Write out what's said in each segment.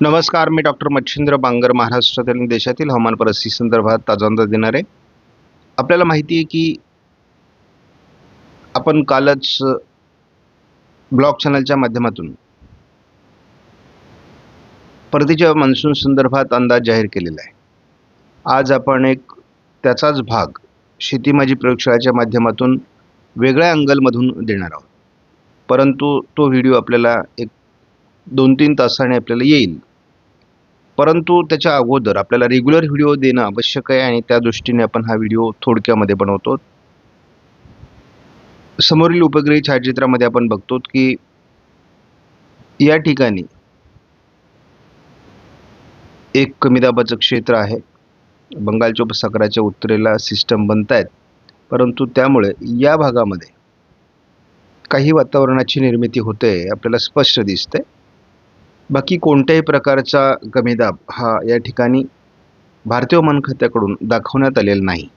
नमस्कार, मी डॉक्टर मच्छिंद्र बांगर, महाराष्ट्रातील आणि देशातील हवामान परिस्थिती संदर्भात ताजा अंदाज देणार आहे. आपल्याला माहिती आहे की आपण कालच ब्लॉग चॅनलच्या माध्यमातून परतीच्या मान्सून संदर्भात अंदाज जाहीर केलेला आहे. आज आपण एक त्याचाच भाग शेती माझी प्रयोगशाळेच्या माध्यमातून वेगळ्या अँगलमधून देणार आहोत. परंतु तो व्हिडिओ आपल्याला एक 2-3 तासाने आपल्याला येईल. परंतु त्याच्या अगोदर आपल्याला रेग्युलर व्हिडिओ देणं आवश्यक आहे आणि त्या दृष्टीने आपण हा व्हिडिओ थोडक्यामध्ये बनवतो. समोरील उपग्रही छायाचित्रामध्ये आपण बघतो की या ठिकाणी एक कमी दाबाचं क्षेत्र आहे. बंगालच्या उपसागराच्या उत्तरेला सिस्टम बनत आहेत, परंतु त्यामुळे या भागामध्ये काही वातावरणाची निर्मिती होते आपल्याला स्पष्ट दिसते. बाकी कोणत्याही प्रकारचा कमी दाब हा या ठिकाणी भारतीय हवामान खात्याकडून दाखवण्यात आलेला नाही.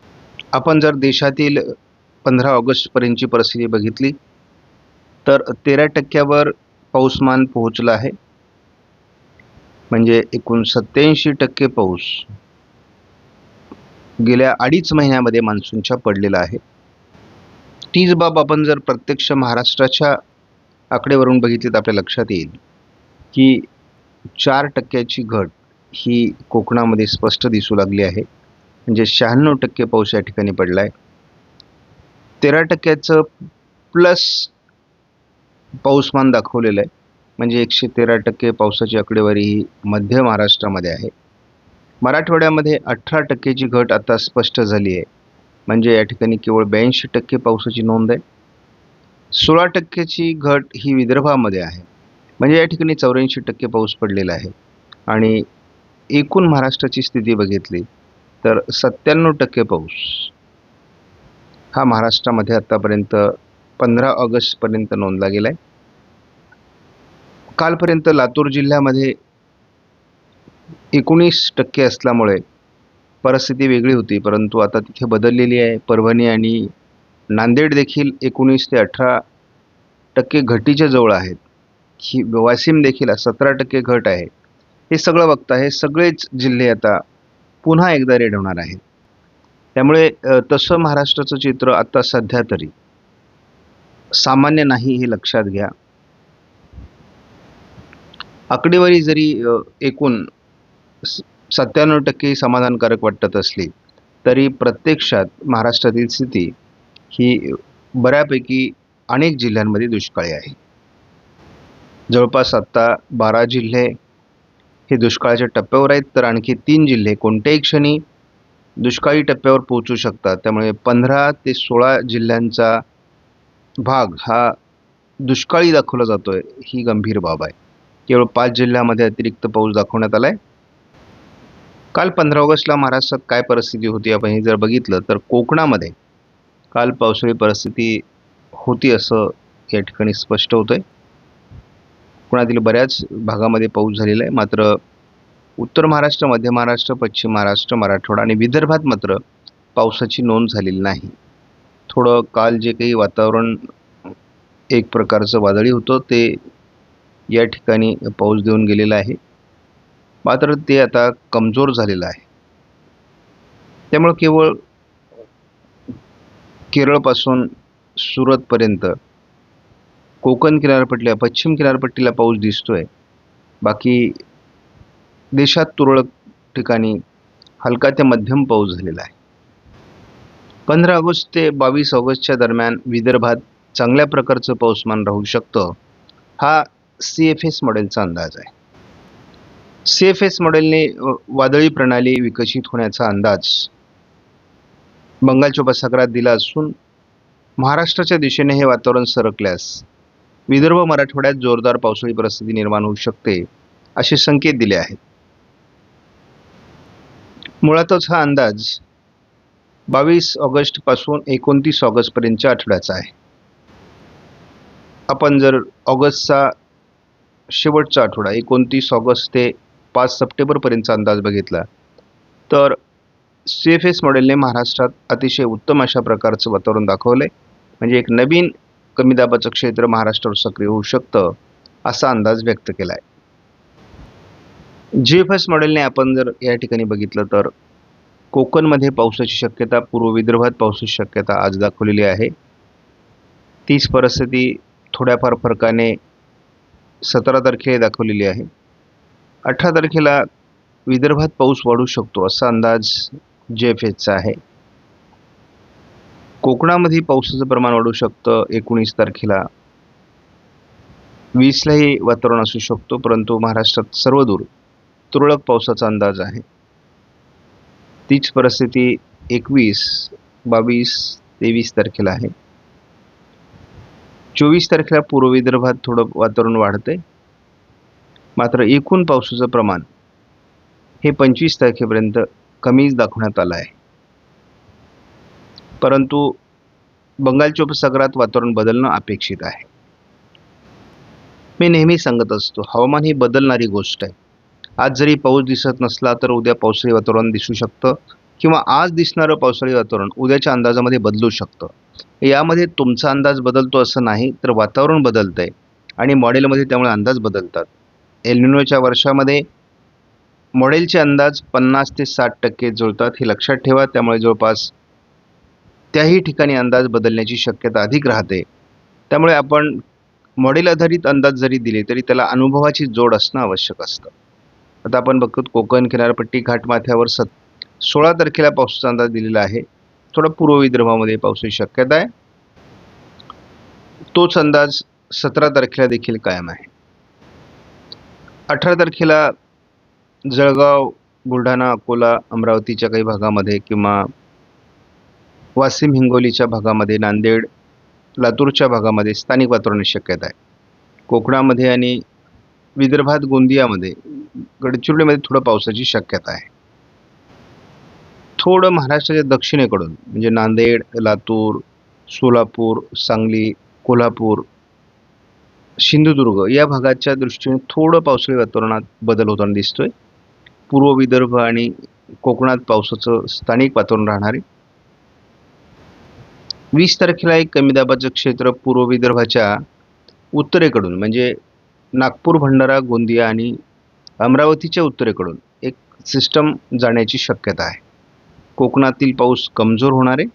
आपण जर देशातील 15 ऑगस्टपर्यंतची परिस्थिती बघितली तर 13% पाऊसमान पोहोचलं आहे. म्हणजे एकूण 87% पाऊस गेल्या 2.5 महिन्यामध्ये मान्सूनच्या पडलेला आहे. तीच बाब आपण जर प्रत्यक्ष महाराष्ट्राच्या आकडेवरून बघितली तर आपल्या लक्षात येईल की 4% घट ही कोकणामध्ये स्पष्ट दिसू लागली आहे. म्हणजे 96% पाऊस या ठिकाणी पडला आहे. 13% प्लस पाऊसमान दाखवलेलं आहे. म्हणजे 113% पावसाची आकडेवारी ही मध्य महाराष्ट्रामध्ये आहे. मराठवाड्यामध्ये 18%ची घट आता स्पष्ट झाली आहे. म्हणजे या ठिकाणी केवळ 82% पावसाची नोंद आहे. 16%ची घट ही विदर्भामध्ये आहे. म्हणजे या ठिकाणी 84% पाऊस पडलेला आहे. आणि एकूण महाराष्ट्राची स्थिती बघितली तर 97% पाऊस हा महाराष्ट्रामध्ये आतापर्यंत 15 ऑगस्टपर्यंत नोंदला गेला आहे. कालपर्यंत लातूर जिल्ह्यामध्ये 19% असल्यामुळे परिस्थिती वेगळी होती, परंतु आता तिथे बदललेली आहे. परभणी आणि नांदेड देखील 19 ते 18% घटीच्या जवळ आहेत. ही वाशिम देखील 17% घट आहे. हे सगळं बघता हे सगळेच जिल्हे आता पुन्हा एकदा रेड होणार आहेत. त्यामुळे तसं महाराष्ट्राचं चित्र आता सध्या तरी सामान्य नाही हे लक्षात घ्या. आकडेवारी जरी एकूण 97% समाधानकारक वाटत असली तरी प्रत्यक्षात महाराष्ट्रातील स्थिती ही बऱ्यापैकी अनेक जिल्ह्यांमध्ये दुष्काळी आहे. जवळपास आता 12 जिल्हे हे दुष्काळाच्या टप्प्यावर आहेत, तर आणखी 3 जिल्हे कोणत्याही क्षणी दुष्काळी टप्प्यावर पोहोचू शकतात. त्यामुळे 15 ते 16 जिल्ह्यांचा भाग हा दुष्काळी दाखवला जातोय, ही गंभीर बाब आहे. केवळ 5 जिल्ह्यामध्ये अतिरिक्त पाऊस दाखवण्यात आलाय. काल 15 ऑगस्टला महाराष्ट्रात काय परिस्थिती होती आपण हे जर बघितलं तर कोकणामध्ये काल पावसाळी परिस्थिती होती असं या ठिकाणी स्पष्ट होतंय. कोकणातील बऱ्याच भागामध्ये पाऊस झालेला आहे. मात्र उत्तर महाराष्ट्र, मध्य महाराष्ट्र, पश्चिम महाराष्ट्र, मराठवाडा आणि विदर्भात मात्र पावसाची नोंद झालेली नाही. थोडं काल जे काही वातावरण एक प्रकारचं वादळी होतं ते या ठिकाणी पाऊस देऊन गेलेलं आहे, मात्र ते आता कमजोर झालेलं आहे. त्यामुळे केवळ केरळपासून सुरतपर्यंत कोकण किनारपट्टीला, पश्चिम किनारपट्टीला पाऊस दिसतोय. बाकी देशात तुरळक ठिकाणी हलका ते मध्यम पाऊस झालेला आहे. 15 ऑगस्ट ते 22 ऑगस्टच्या दरम्यान विदर्भात चांगल्या प्रकारचं पाऊसमान राहू शकतं, हा CFS मॉडेलचा अंदाज आहे. CFS मॉडेलने वादळी प्रणाली विकसित होण्याचा अंदाज बंगालच्या उपसागरात दिला असून महाराष्ट्राच्या दिशेने हे वातावरण सरकल्यास विदर्भ मराठवाड्यात जोरदार पावसाळी परिस्थिती निर्माण होऊ शकते असे संकेत दिले आहेत. मुळातच हा अंदाज 22 ऑगस्टपासून 29 ऑगस्टपर्यंतच्या आठवड्याचा आहे. आपण जर ऑगस्टचा शेवटचा आठवडा 29 ऑगस्ट ते 5 सप्टेंबरपर्यंतचा अंदाज बघितला तर CFS मॉडेलने महाराष्ट्रात अतिशय उत्तम अशा प्रकारचं वातावरण दाखवलंय. म्हणजे एक नवीन कमी दाबाचं क्षेत्र महाराष्ट्रावर सक्रिय होऊ शकतं असा अंदाज व्यक्त केला आहे. GFS मॉडेलने आपण जर या ठिकाणी बघितलं तर कोकणमध्ये पावसाची शक्यता, पूर्व विदर्भात पावसाची शक्यता आज दाखवलेली आहे. तीच परिस्थिती थोड्याफार फरकाने 17 तारखेला दाखवलेली आहे. 18 तारखेला विदर्भात पाऊस वाढू शकतो असा अंदाज GFSचा आहे. कोकणामध्ये पावसाचं प्रमाण वाढू शकतं 19 तारखेला. 20लाही वातावरण असू शकतो, परंतु महाराष्ट्रात सर्वदूर तुरळक पावसाचा अंदाज आहे. तीच परिस्थिती 21, 22, 23 तारखेला आहे. 24 तारखेला पूर्व विदर्भात थोडं वातावरण वाढतंय, मात्र एकूण पावसाचं प्रमाण हे 25 तारखेपर्यंत कमीच दाखवण्यात आलं आहे. परंतु बंगालच्या उपसागरात वातावरण बदलणं अपेक्षित आहे. मी नेहमी सांगत असतो, हवामान ही बदलणारी गोष्ट आहे. आज जरी पाऊस दिसत नसला तर उद्या पावसाळी वातावरण दिसू शकतं, किंवा आज दिसणारं पावसाळी वातावरण उद्याच्या अंदाजामध्ये बदलू शकतं. यामध्ये तुमचा अंदाज बदलतो असं नाही, तर वातावरण बदलतंय आणि मॉडेलमध्ये त्यामुळे अंदाज बदलतात. एल निनोच्या वर्षामध्ये मॉडेलचे अंदाज 50 ते 60% जुळतात, हे लक्षात ठेवा. त्यामुळे जवळपास त्याही ठिकाणी अंदाज बदलण्याची शक्यता अधिक राहते. त्यामुळे आपण मॉडेल आधारित अंदाज जरी दिले तरी त्याला अनुभवाची जोड असणं आवश्यक असतं. आता आपण बघतो कोकण किनारपट्टी घाटमाथ्यावर 16 तारखेला पावसाचा अंदाज दिलेला आहे. थोडा पूर्व विदर्भामध्ये पावसाची शक्यता आहे. तोच अंदाज 17 तारखेला देखील कायम आहे. 18 तारखेला जळगाव, बुलढाणा, अकोला, अमरावतीच्या काही भागामध्ये किंवा वाशिम, हिंगोलीच्या भागामध्ये, नांदेड, लातूरच्या भागामध्ये स्थानिक वातावरणाची शक्यता आहे. कोकणामध्ये आणि विदर्भात, गोंदियामध्ये, गडचिरोलीमध्ये थोडं पावसाची शक्यता आहे. थोडं महाराष्ट्राच्या दक्षिणेकडून म्हणजे नांदेड, लातूर, सोलापूर, सांगली, कोल्हापूर, सिंधुदुर्ग या भागाच्या दृष्टीने थोडं पावसाळी वातावरणात बदल होताना दिसतोय. पूर्व विदर्भ आणि कोकणात पावसाचं स्थानिक वातावरण राहणार आहे. 20 तारखेला एक कमी दाबाचं क्षेत्र पूर्व विदर्भाच्या उत्तरेकडून म्हणजे नागपूर, भंडारा, गोंदिया आणि अमरावतीच्या उत्तरेकडून एक सिस्टम जाण्याची शक्यता आहे. कोकणातील पाऊस कमजोर होणार आहे.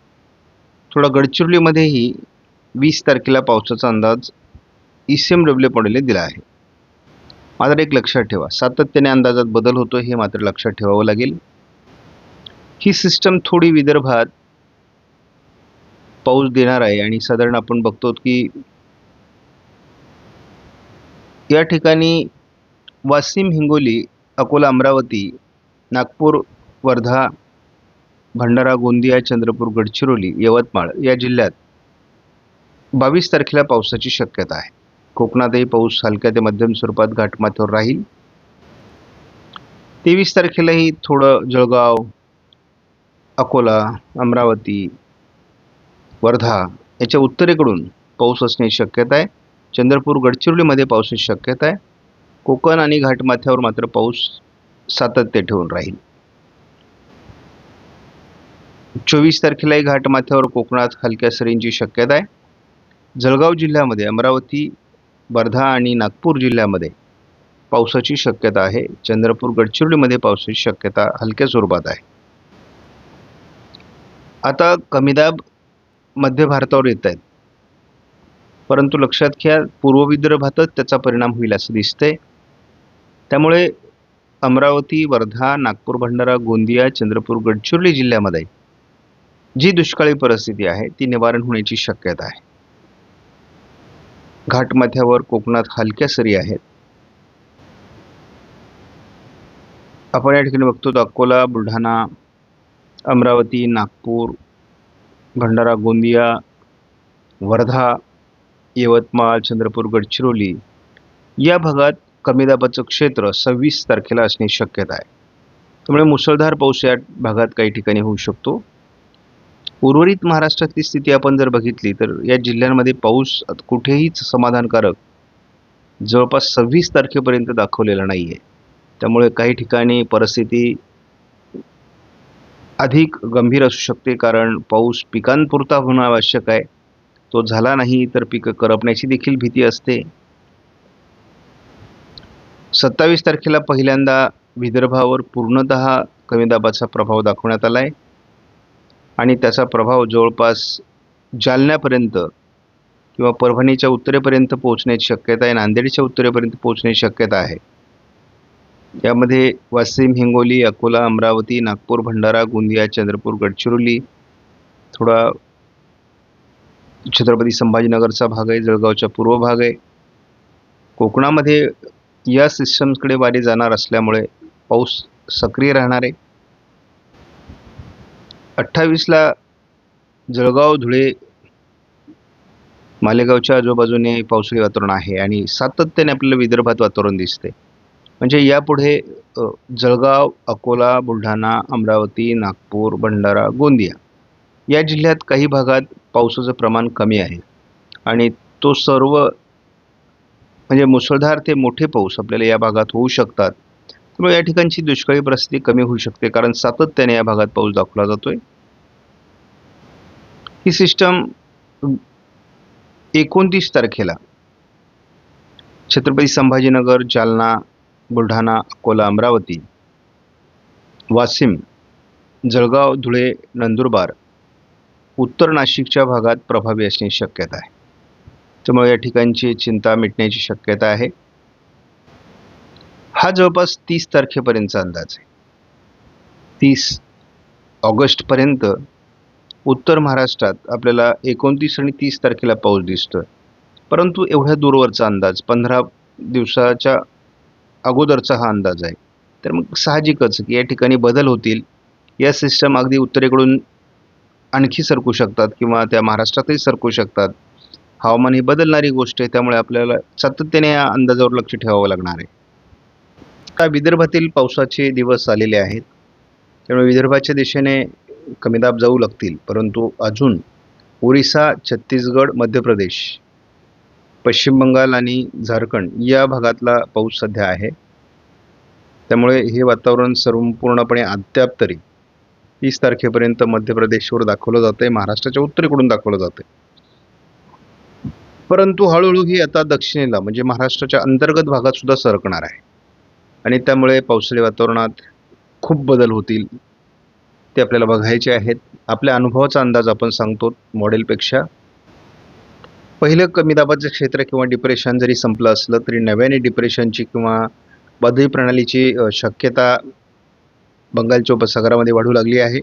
थोडा गडचिरोलीमध्येही 20 तारखेला पावसाचा अंदाज ECMW मॉडेलने दिला आहे. मात्र एक लक्षात ठेवा, सातत्याने अंदाजात बदल होतो हे मात्र लक्षात ठेवावं लागेल. ही सिस्टम थोडी विदर्भात पाऊस देणार आहे आणि साधारण आपण बघतो की या ठिकाणी वाशिम, हिंगोली, अकोला, अमरावती, नागपूर, वर्धा, भंडारा, गोंदिया, चंद्रपूर, गडचिरोली, यवतमाळ या जिल्ह्यात 22 तारखेला पावसाची शक्यता आहे. कोकणातही पाऊस हलक्या ते मध्यम स्वरूपात घाटमाथ्यावर राहील. 23 तारखेलाही थोडं जळगाव, अकोला, अमरावती, वर्धा याच्या उत्तरेकडून पाऊस असण्याची शक्यता आहे. चंद्रपूर, गडचिरोलीमध्ये पावसाची शक्यता आहे. कोकण आणि घाटमाथ्यावर मात्र पाऊस सातत्य ठेवून राहील. 24 तारखेलाही घाटमाथ्यावर कोकणात हलक्या सरींची शक्यता आहे. जळगाव जिल्ह्यामध्ये, अमरावती, वर्धा आणि नागपूर जिल्ह्यामध्ये पावसाची शक्यता आहे. चंद्रपूर, गडचिरोलीमध्ये पावसाची शक्यता हलक्या स्वरूपात आहे. आता कमीदाब मध्य भारतावर येत आहेत, परंतु लक्षात घ्या पूर्व विदर्भातच त्याचा परिणाम होईल असं दिसतंय. त्यामुळे अमरावती, वर्धा, नागपूर, भंडारा, गोंदिया, चंद्रपूर, गडचिरोली जिल्ह्यामध्ये जी दुष्काळी परिस्थिती आहे ती निवारण होण्याची शक्यता आहे. घाटमाथ्यावर कोकणात हलक्या सरी आहेत. आपण या ठिकाणी बघतो अकोला, बुलढाणा, अमरावती, नागपूर, भंडारा, गोंदिया, वर्धा, यवतमाळ, चंद्रपूर, गडचिरोली या भागात कमी दाबाचं क्षेत्र 26 तारखेला असण्याची शक्यता आहे. त्यामुळे मुसळधार पाऊस या भागात काही ठिकाणी होऊ शकतो. उर्वरित महाराष्ट्रातली स्थिती आपण जर बघितली तर या जिल्ह्यांमध्ये पाऊस कुठेहीच समाधानकारक जवळपास 26 तारखेपर्यंत दाखवलेला नाही आहे. त्यामुळे काही ठिकाणी परिस्थिती अधिक गंभीर असू शकते, कारण पाऊस पिकांपुरता होणं आवश्यक आहे. तो झाला नाही तर पिकं करपण्याची देखील भीती असते. 27 तारखेला पहिल्यांदा विदर्भावर पूर्णतः कमी दाबाचा प्रभाव दाखवण्यात आला आहे आणि त्याचा प्रभाव जवळपास जालन्यापर्यंत किंवा परभणीच्या उत्तरेपर्यंत पोहोचण्याची शक्यता आहे, नांदेडच्या उत्तरेपर्यंत पोहोचण्याची शक्यता आहे. यामध्ये वाशिम, हिंगोली, अकोला, अमरावती, नागपूर, भंडारा, गोंदिया, चंद्रपूर, गडचिरोली, थोडा छत्रपती संभाजीनगरचा भाग आहे, जळगावचा पूर्व भाग आहे. कोकणामध्ये या सिस्टम्सकडे वारे जाणार असल्यामुळे पाऊस सक्रिय राहणार आहे. 28ला जळगाव, धुळे, मालेगावच्या आजूबाजूने पावसाळी वातावरण आहे आणि सातत्याने आपल्याला विदर्भात वातावरण दिसते. म्हणजे यापुढे जळगाव, अकोला, बुलढाणा, अमरावती, नागपूर, भंडारा, गोंदिया या जिल्ह्यात काही भागात पावसाचं प्रमाण कमी आहे आणि तो सर्व म्हणजे मुसळधार ते मोठे पाऊस आपल्याला या भागात होऊ शकतात. त्यामुळे या ठिकाणची दुष्काळी परिस्थिती कमी होऊ शकते, कारण सातत्याने या भागात पाऊस दाखवला जातोय. ही सिस्टम 29 तारखेला छत्रपती संभाजीनगर, जालना, बुलढाणा, अकोला, अमरावती, वाशिम, जळगाव, धुळे, नंदुरबार, उत्तर नाशिकच्या भागात प्रभावी असण्याची शक्यता आहे. त्यामुळे या ठिकाणची चिंता मिटण्याची शक्यता आहे. हा जवळपास 30 तारखेपर्यंतचा अंदाज आहे. 30 ऑगस्टपर्यंत उत्तर महाराष्ट्रात आपल्याला 29 आणि 30 तारखेला पाऊस दिसतोय. परंतु एवढ्या दूरवरचा अंदाज 15 दिवसाच्या अगोदरचा हा अंदाज आहे. तर मग साहजिकच की या ठिकाणी बदल होतील. या सिस्टम अगदी उत्तरेकडून आणखी सरकू शकतात किंवा त्या महाराष्ट्रातही सरकू शकतात. हवामान ही बदलणारी गोष्ट आहे, त्यामुळे आपल्याला सातत्याने या अंदाजावर लक्ष ठेवावं लागणार आहे. आता विदर्भातील पावसाचे दिवस आलेले आहेत, त्यामुळे विदर्भाच्या दिशेने कमी दाब जाऊ लागतील. परंतु अजून ओरिसा, छत्तीसगड, मध्य प्रदेश, पश्चिम बंगाल आणि झारखंड या भागातला पाऊस सध्या आहे. त्यामुळे हे वातावरण संपूर्णपणे अद्याप तरी 30 तारखेपर्यंत मध्य प्रदेशवर दाखवलं जातं आहे, महाराष्ट्राच्या उत्तरेकडून दाखवलं जातं आहे. परंतु हळूहळू ही आता दक्षिणेला म्हणजे महाराष्ट्राच्या अंतर्गत भागात सुद्धा सरकणार आहे आणि त्यामुळे पावसाळी वातावरणात खूप बदल होतील. ते आपल्याला बघायचे आहेत. आपल्या अनुभवाचा अंदाज आपण सांगतो मॉडेलपेक्षा. पहिलं कमी दाबाचं क्षेत्र किंवा डिप्रेशन जरी संपलं असलं तरी नव्याने डिप्रेशनची किंवा वादळी प्रणालीची शक्यता बंगालच्या उपसागरामध्ये वाढू लागली आहे.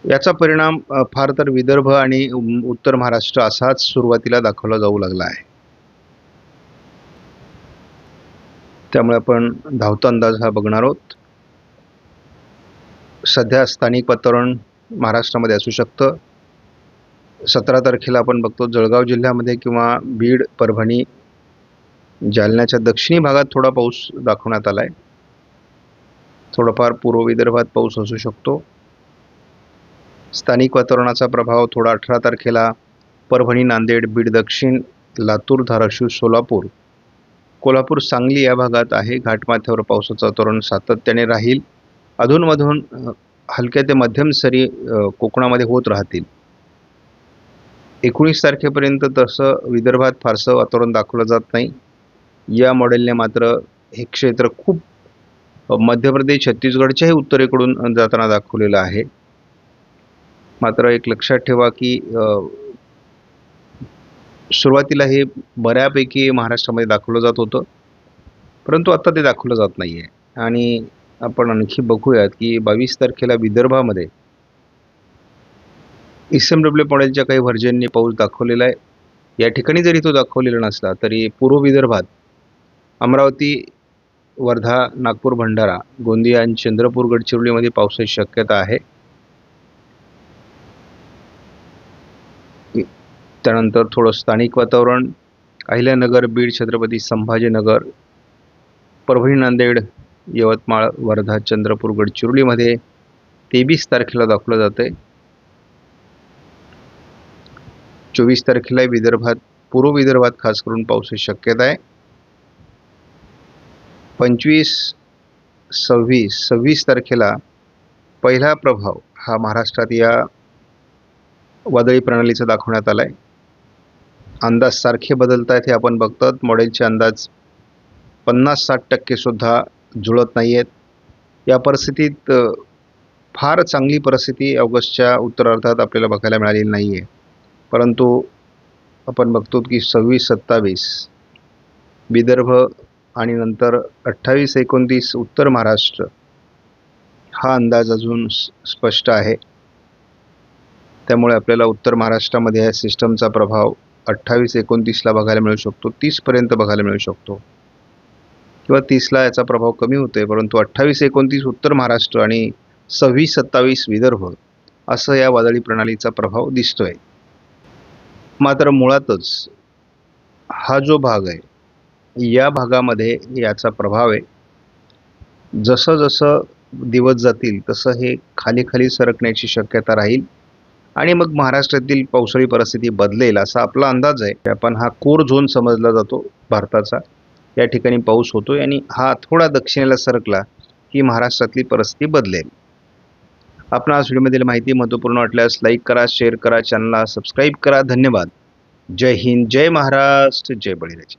याचा परिणाम फार तर विदर्भ आणि उत्तर महाराष्ट्र असाच सुरुवातीला दाखवला जाऊ लागला आहे. त्यामुळे आपण धावता अंदाज हा बघणार आहोत. सध्या स्थानिक वातावरण महाराष्ट्रामध्ये असू शकतं. 17 तारखेला आपण बघतो जळगाव जिल्ह्यामध्ये किंवा बीड, परभणी, जालन्याच्या दक्षिणी भागात थोडा पाऊस दाखवण्यात आला आहे. थोडाफार पूर्व विदर्भात पाऊस असू शकतो. स्थानिक वातावरणाचा प्रभाव थोडा 18 तारखेला परभणी, नांदेड, बीड दक्षिण, लातूर, धाराशिव, सोलापूर, कोल्हापूर, सांगली या भागात आहे. घाटमाथ्यावर पावसाचं वातावरण सातत्याने राहील. अधूनमधून हलक्या ते मध्यम सरी कोकणामध्ये होत राहतील. 19 तारखेपर्यंत तसं विदर्भात फारसं वातावरण दाखवलं जात नाही. या मॉडेलने मात्र हे क्षेत्र खूप मध्य प्रदेश, छत्तीसगडच्याही उत्तरेकडून जाताना दाखवलेलं आहे. मात्र एक लक्षात ठेवा की सुरुवातीला हे बऱ्यापैकी महाराष्ट्रामध्ये दाखवलं जात होतं, परंतु आता ते दाखवलं जात नाही आहे. आणि आपण आणखी बघूयात की 22 तारखेला विदर्भामध्ये SMW मॉडेलच्या काही व्हर्जननी पाऊस दाखवलेला आहे. या ठिकाणी जरी तो दाखवलेला नसला तरी पूर्व विदर्भात अमरावती, वर्धा, नागपूर, भंडारा, गोंदिया आणि चंद्रपूर, गडचिरोलीमध्ये पावसाची शक्यता आहे. त्यानंतर थोडं स्थानिक वातावरण अहिल्यानगर, बीड, छत्रपती संभाजीनगर, परभणी, नांदेड, यवतमाळ, वर्धा, चंद्रपूर, गडचिरोलीमध्ये 23 तारखेला दाखवलं जातं आहे. 24 तारखेला विदर्भात, पूर्व विदर्भात खास करून पावसाची शक्यता आहे. 25, 26 तारखेला पहिला प्रभाव हा महाराष्ट्रात या वादळी प्रणालीचा दाखवण्यात आला आहे. अंदाज सारखे बदलत आहेत हे आपण बघतात. मॉडेलचे अंदाज 50-60% सुद्धा जुळत नाही आहेत. या परिस्थितीत फार चांगली परिस्थिती ऑगस्टच्या उत्तरार्धात आपल्याला बघायला मिळालेली नाही आहे. परंतु आपण बघतो की 26-27 विदर्भ आणि नंतर 28-29 उत्तर महाराष्ट्र हा अंदाज अजून स्पष्ट आहे. त्यामुळे आपल्याला उत्तर महाराष्ट्रामध्ये या सिस्टमचा प्रभाव 28-29ला बघायला मिळू शकतो, 30पर्यंत बघायला मिळू शकतो किंवा 30ला याचा प्रभाव कमी होतोय. परंतु 28-29 उत्तर महाराष्ट्र आणि 26-27 विदर्भ असं या वादळी प्रणालीचा प्रभाव दिसतोय. मात्र मुळातच हा जो भाग आहे या भागामध्ये याचा प्रभाव आहे. जसं जसं दिवस जातील तसं हे खाली खाली सरकण्याची शक्यता राहील आणि मग महाराष्ट्रातील पावसाळी परिस्थिती बदलेल असा आपला अंदाज आहे. आपण हा कोर झोन समजला जातो भारताचा. या ठिकाणी पाऊस होतोय आणि हा थोडा दक्षिणेला सरकला की महाराष्ट्रातली परिस्थिती बदलेल. आपणास व्हिडिओमधील माहिती महत्त्वपूर्ण वाटल्यास लाईक करा, शेअर करा, चॅनलला सबस्क्राईब करा. धन्यवाद. जय हिंद, जय महाराष्ट्र, जय बळीराजा.